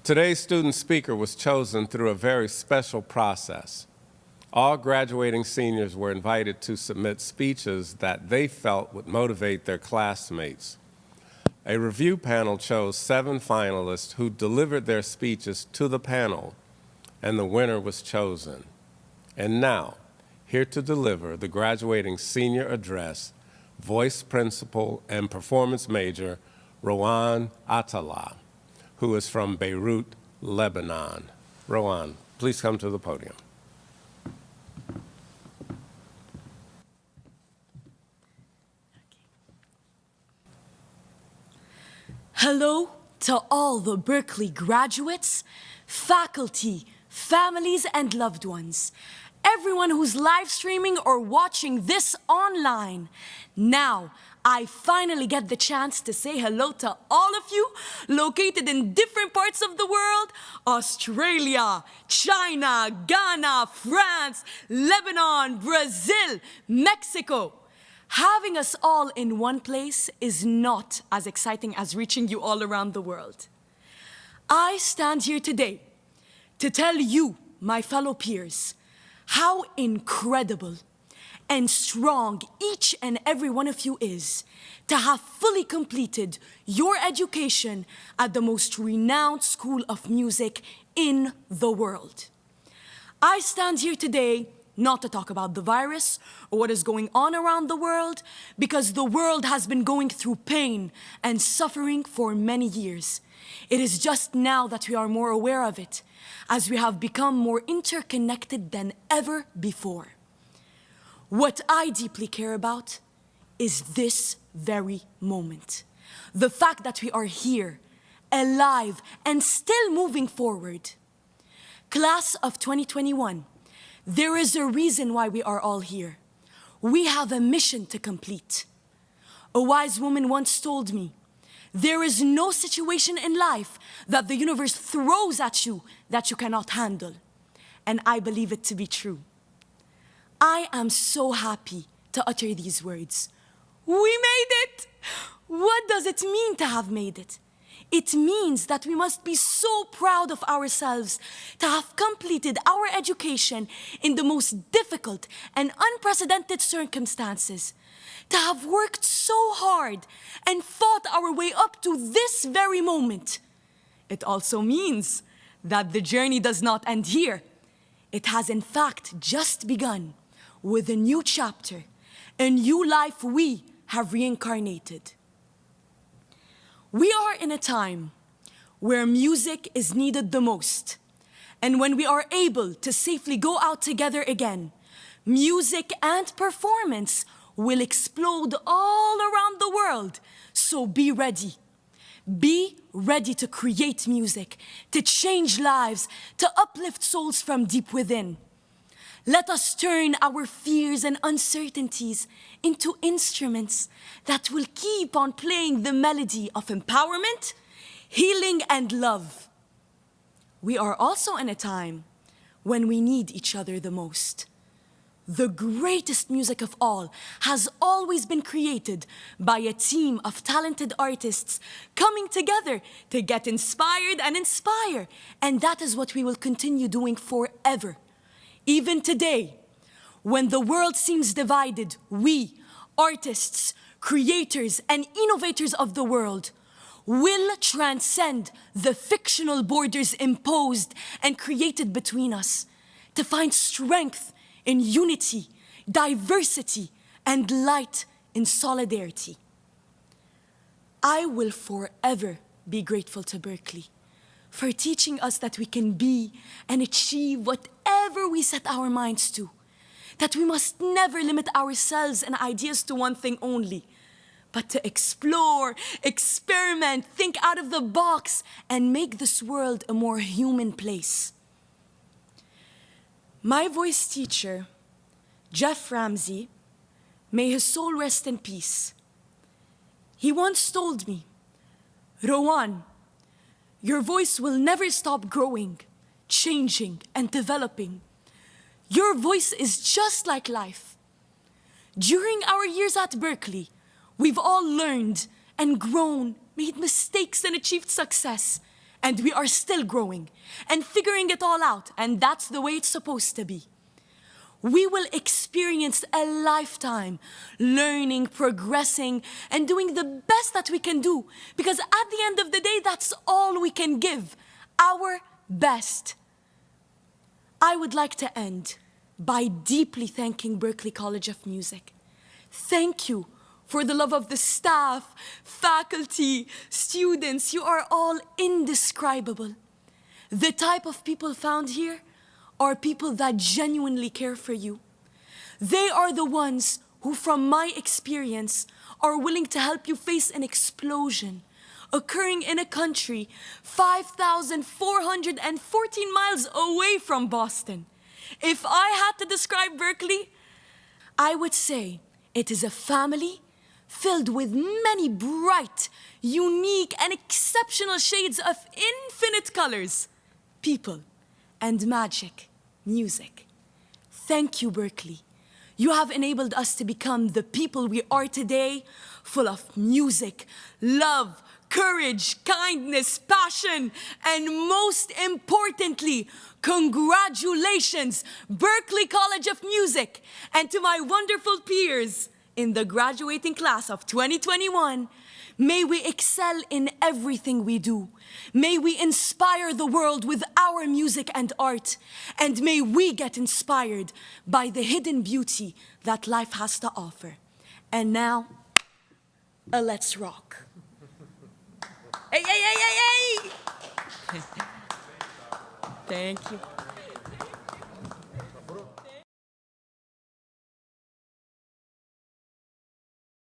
Today's student speaker was chosen through a very special process. All graduating seniors were invited to submit speeches that they felt would motivate their classmates. A review panel chose 7 finalists who delivered their speeches to the panel, and the winner was chosen. And now, here to deliver the graduating senior address, voice principal and performance major, Rowan Attallah, who is from Beirut, Lebanon. Rowan, please come to the podium. Hello to all the Berklee graduates, faculty, families, and loved ones. Everyone who's live streaming or watching this online. Now, I finally get the chance to say hello to all of you located in different parts of the world: Australia, China, Ghana, France, Lebanon, Brazil, Mexico. Having us all in one place is not as exciting as reaching you all around the world. I stand here today to tell you, my fellow peers, how incredible and strong each and every one of you is to have fully completed your education at the most renowned school of music in the world. I stand here today not to talk about the virus or what is going on around the world, because the world has been going through pain and suffering for many years. It is just now that we are more aware of it, as we have become more interconnected than ever before. What I deeply care about is this very moment. The fact that we are here, alive, and still moving forward. Class of 2021, there is a reason why we are all here. We have a mission to complete. A wise woman once told me, there is no situation in life that the universe throws at you that you cannot handle. And I believe it to be true. I am so happy to utter these words. We made it! What does it mean to have made it? It means that we must be so proud of ourselves to have completed our education in the most difficult and unprecedented circumstances, to have worked so hard and fought our way up to this very moment. It also means that the journey does not end here. It has in fact just begun with a new chapter, a new life we have reincarnated. We are in a time where music is needed the most. And when we are able to safely go out together again, music and performance will explode all around the world. So be ready. Be ready to create music, to change lives, to uplift souls from deep within. Let us turn our fears and uncertainties into instruments that will keep on playing the melody of empowerment, healing, and love. We are also in a time when we need each other the most. The greatest music of all has always been created by a team of talented artists coming together to get inspired and inspire. And that is what we will continue doing forever. Even today, when the world seems divided, we, artists, creators, and innovators of the world, will transcend the fictional borders imposed and created between us to find strength in unity, diversity, and light in solidarity. I will forever be grateful to Berklee for teaching us that we can be and achieve whatever we set our minds to, that we must never limit ourselves and ideas to one thing only, but to explore, experiment, think out of the box, and make this world a more human place. My voice teacher, Jeff Ramsey, may his soul rest in peace. He once told me, Rowan, your voice will never stop growing, changing, and developing. Your voice is just like life. During our years at Berklee, we've all learned and grown, made mistakes and achieved success. And we are still growing and figuring it all out, and that's the way it's supposed to be. We will experience a lifetime learning, progressing, and doing the best that we can do, because at the end of the day, that's all we can give, our best. I would like to end by deeply thanking Berklee College of Music. Thank you for the love of the staff, faculty, students. You are all indescribable. The type of people found here are people that genuinely care for you. They are the ones who, from my experience, are willing to help you face an explosion occurring in a country 5,414 miles away from Boston. If I had to describe Berklee, I would say it is a family filled with many bright, unique, and exceptional shades of infinite colors, people, and magic, music. Thank you, Berklee. You have enabled us to become the people we are today, full of music, love, courage, kindness, passion, and most importantly, congratulations, Berklee College of Music, and to my wonderful peers in the graduating class of 2021, may we excel in everything we do. May we inspire the world with our music and art. And may we get inspired by the hidden beauty that life has to offer. And now, let's rock. Hey, hey, hey, hey, hey! Thank you.